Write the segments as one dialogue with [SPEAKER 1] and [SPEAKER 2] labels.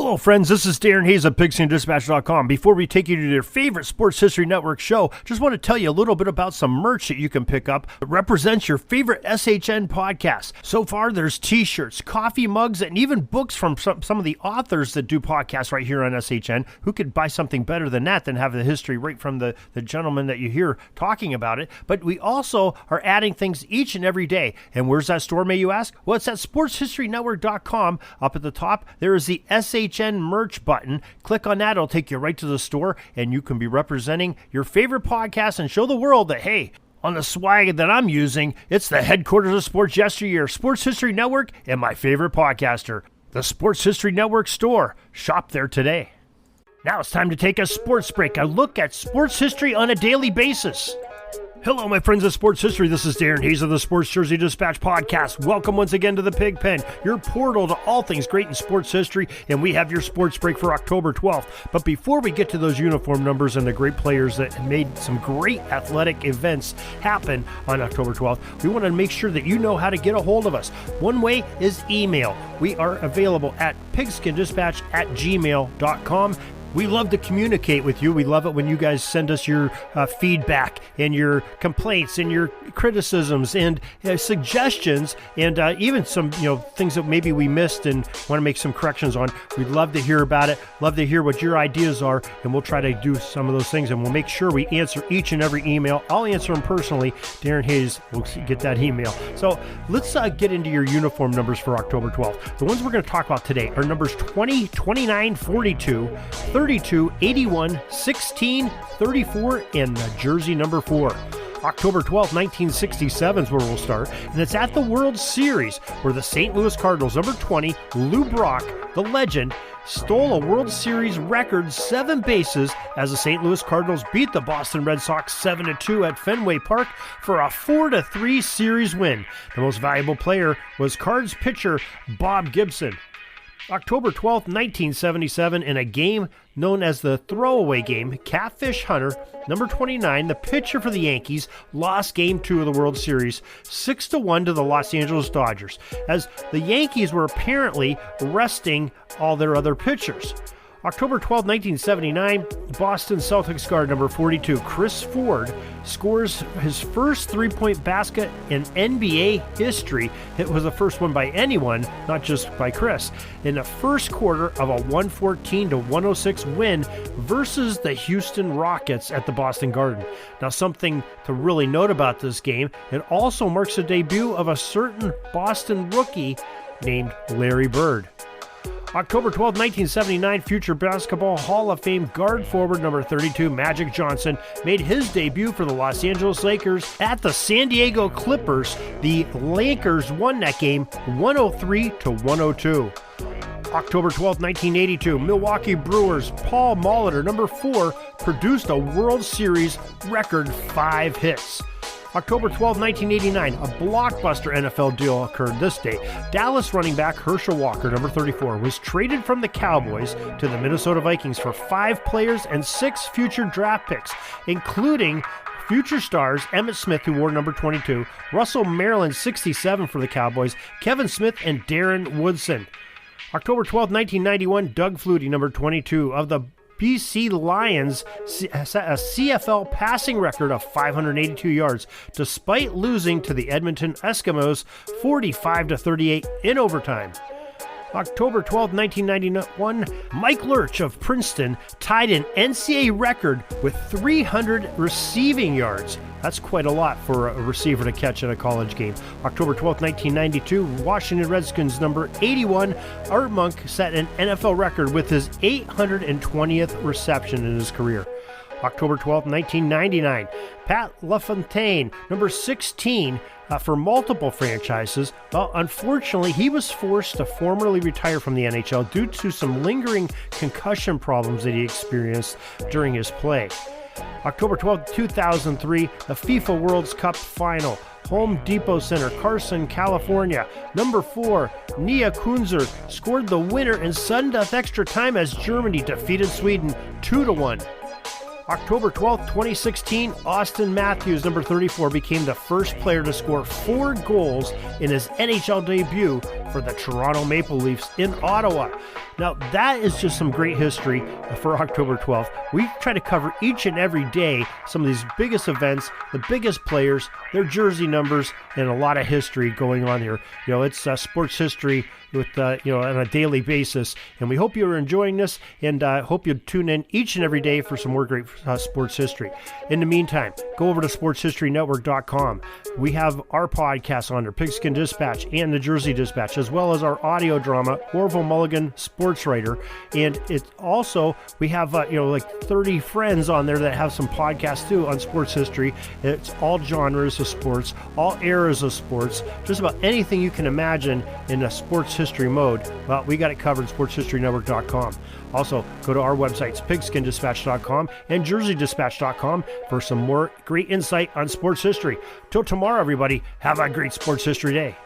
[SPEAKER 1] Hello, friends. This is Darren Hayes of Pigskin.com. Before we take you to your favorite Sports History Network show, just want to tell you a little bit about some merch that you can pick up that represents your favorite SHN podcast. So far, there's t-shirts, coffee mugs, and even books from some of the authors that do podcasts right here on SHN. Who could buy something better than that, than have the history right from the gentleman that you hear talking about it? But we also are adding things each and every day. And where's that store, may you ask? Well, it's at SportsHistoryNetwork.com. Up at the top, there is the SHN merch button. Click on that. It'll take you right to the store, and you can be representing your favorite podcast and show the world that, hey, on the swag that I'm using, it's the headquarters of sports yesteryear, Sports History Network, and my favorite podcaster, the Sports History Network store. Shop there today. Now it's time to take a sports break, a look at sports history on a daily basis. Hello, my friends of sports history. This is Darren Hayes of the Sports Jersey Dispatch podcast. Welcome once again to the Pig Pen, your portal to all things great in sports history, and we have your sports break for October 12th. But before we get to those uniform numbers and the great players that made some great athletic events happen on October 12th, we want to make sure that you know how to get a hold of us. One way is email. We are available at pigskindispatch@gmail.com. We love to communicate with you. We love it when you guys send us your feedback and your complaints and your criticisms and suggestions and even some things that maybe we missed and want to make some corrections on. We'd love to hear about it. Love to hear what your ideas are, and we'll try to do some of those things, and we'll make sure we answer each and every email. I'll answer them personally. Darren Hayes will get that email. So let's get into your uniform numbers for October 12th. The ones we're going to talk about today are numbers 20, 29, 42, 32, 81, 16, 34, and jersey number 4. October 12, 1967 is where we'll start, and it's at the World Series where the St. Louis Cardinals, number 20, Lou Brock, the legend, stole a World Series record 7 bases as the St. Louis Cardinals beat the Boston Red Sox 7-2 at Fenway Park for a 4-3 series win. The most valuable player was Cards pitcher Bob Gibson. October 12th, 1977, in a game known as the throwaway game, Catfish Hunter, number 29, the pitcher for the Yankees, lost Game 2 of the World Series 6-1 to the Los Angeles Dodgers, as the Yankees were apparently resting all their other pitchers. October 12, 1979, Boston Celtics guard number 42, Chris Ford, scores his first three-point basket in NBA history. It was the first one by anyone, not just by Chris, in the first quarter of a 114-106 win versus the Houston Rockets at the Boston Garden. Now, something to really note about this game, it also marks the debut of a certain Boston rookie named Larry Bird. October 12, 1979, future Basketball Hall of Fame guard forward number 32, Magic Johnson, made his debut for the Los Angeles Lakers at the San Diego Clippers. The Lakers won that game 103-102. October 12, 1982, Milwaukee Brewers' Paul Molitor, number 4, produced a World Series record 5 hits. October 12, 1989, a blockbuster NFL deal occurred this day. Dallas running back Herschel Walker, number 34, was traded from the Cowboys to the Minnesota Vikings for 5 players and 6 future draft picks, including future stars Emmitt Smith, who wore number 22, Russell Maryland, 67 for the Cowboys, Kevin Smith, and Darren Woodson. October 12, 1991, Doug Flutie, number 22, of the BC Lions, set a CFL passing record of 582 yards, despite losing to the Edmonton Eskimos 45-38 in overtime. October 12, 1991, Mike Lurch of Princeton tied an NCAA record with 300 receiving yards. That's quite a lot for a receiver to catch at a college game. October 12, 1992, Washington Redskins number 81, Art Monk set an NFL record with his 820th reception in his career. October 12, 1999, Pat LaFontaine, number 16, for multiple franchises. Well, unfortunately, he was forced to formally retire from the NHL due to some lingering concussion problems that he experienced during his play. October 12, 2003, the FIFA World Cup Final. Home Depot Center, Carson, California. Number 4, Nia Kunzer scored the winner in sudden death extra time as Germany defeated Sweden 2-1. October 12, 2016, Austin Matthews, number 34, became the first player to score 4 goals in his NHL debut for the Toronto Maple Leafs in Ottawa. Now, that is just some great history for October 12th. We try to cover each and every day some of these biggest events, the biggest players, their jersey numbers, and a lot of history going on here. It's sports history with on a daily basis, and we hope you're enjoying this, and hope you tune in each and every day for some more great sports history. In the meantime, go over to sportshistorynetwork.com. We have our podcasts on there, Pigskin Dispatch and the Jersey Dispatch, as well as our audio drama, Orville Mulligan, Sports Writer, and it's also, we have like 30 friends on there that have some podcasts too on sports history. It's all genres of sports, all eras of sports, just about anything you can imagine in a sports history mode. Well, we got it covered, sportshistorynetwork.com. Also, go to our websites, pigskindispatch.com and jerseydispatch.com for some more great insight on sports history. Till tomorrow, everybody, have a great sports history day.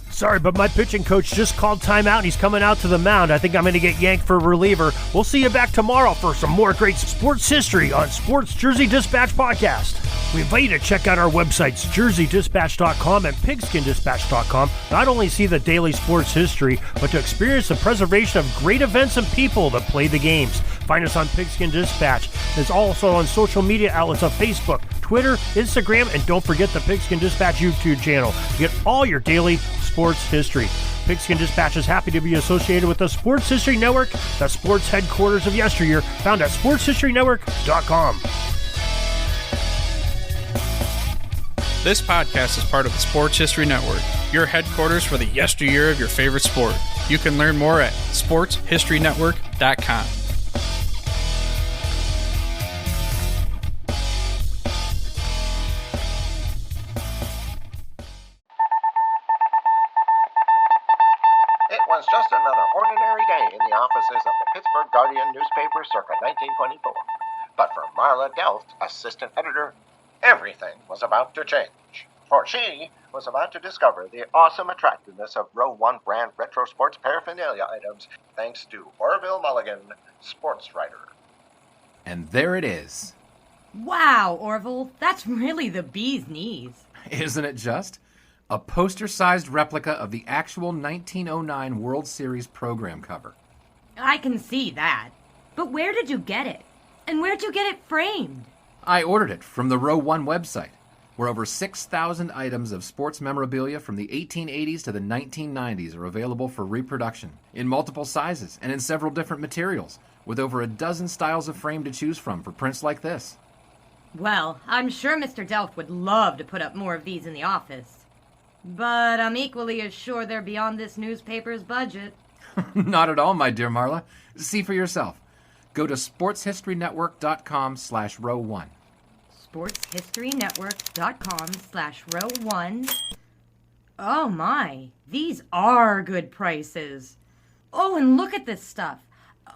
[SPEAKER 1] Sorry, but my pitching coach just called timeout and he's coming out to the mound. I think I'm going to get yanked for reliever. We'll see you back tomorrow for some more great sports history on Sports Jersey Dispatch Podcast. We invite you to check out our websites, jerseydispatch.com and pigskindispatch.com. Not only see the daily sports history, but to experience the preservation of great events and people that play the games. Find us on Pigskin Dispatch. It's also on social media outlets on Facebook, Twitter, Instagram, and don't forget the Pigskin Dispatch YouTube channel to get all your daily sports history. Pigskin Dispatch is happy to be associated with the Sports History Network, the sports headquarters of yesteryear, found at sportshistorynetwork.com.
[SPEAKER 2] This podcast is part of the Sports History Network, your headquarters for the yesteryear of your favorite sport. You can learn more at sportshistorynetwork.com.
[SPEAKER 3] It was just another ordinary day in the offices of the Pittsburgh Guardian newspaper circa 1924. But for Marla Delft, assistant editor, everything was about to change. For she was about to discover the awesome attractiveness of Row 1 brand retro sports paraphernalia items thanks to Orville Mulligan, sports writer.
[SPEAKER 4] And there it is.
[SPEAKER 5] Wow, Orville, that's really the bee's knees.
[SPEAKER 4] Isn't it just? A poster-sized replica of the actual 1909 World Series program cover.
[SPEAKER 5] I can see that. But where did you get it? And where'd you get it framed?
[SPEAKER 4] I ordered it from the Row 1 website, where over 6,000 items of sports memorabilia from the 1880s to the 1990s are available for reproduction, in multiple sizes and in several different materials, with over a dozen styles of frame to choose from for prints like this.
[SPEAKER 5] Well, I'm sure Mr. Delft would love to put up more of these in the office. But I'm equally as sure they're beyond this newspaper's budget.
[SPEAKER 4] Not at all, my dear Marla. See for yourself. Go to sportshistorynetwork.com/row1.
[SPEAKER 5] sportshistorynetwork.com/row1. Oh my, these are good prices. Oh, and look at this stuff.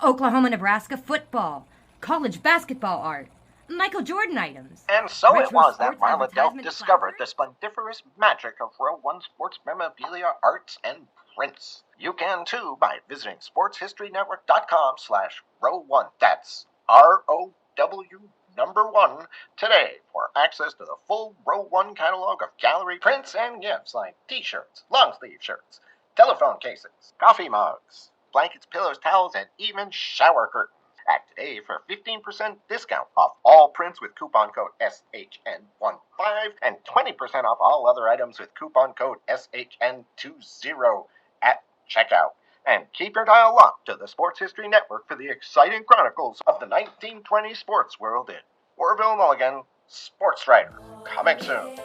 [SPEAKER 5] Oklahoma-Nebraska football, college basketball art, Michael Jordan items.
[SPEAKER 3] And so
[SPEAKER 5] retro
[SPEAKER 3] it was that
[SPEAKER 5] sports
[SPEAKER 3] Marla Delft
[SPEAKER 5] advertisement
[SPEAKER 3] discovered the
[SPEAKER 5] flowers.
[SPEAKER 3] splendiferous magic of Row 1 sports memorabilia, arts, and prints. You can too by visiting sportshistorynetwork.com/row1. That's ROW1 today for access to the full Row 1 catalog of gallery prints and gifts like t-shirts, long sleeve shirts, telephone cases, coffee mugs, blankets, pillows, towels, and even shower curtains. Act today for 15% discount off all prints with coupon code SHN15 and 20% off all other items with coupon code SHN20 at checkout. And keep your dial locked to the Sports History Network for the exciting chronicles of the 1920 sports world in Orville Mulligan, sports writer. Coming soon.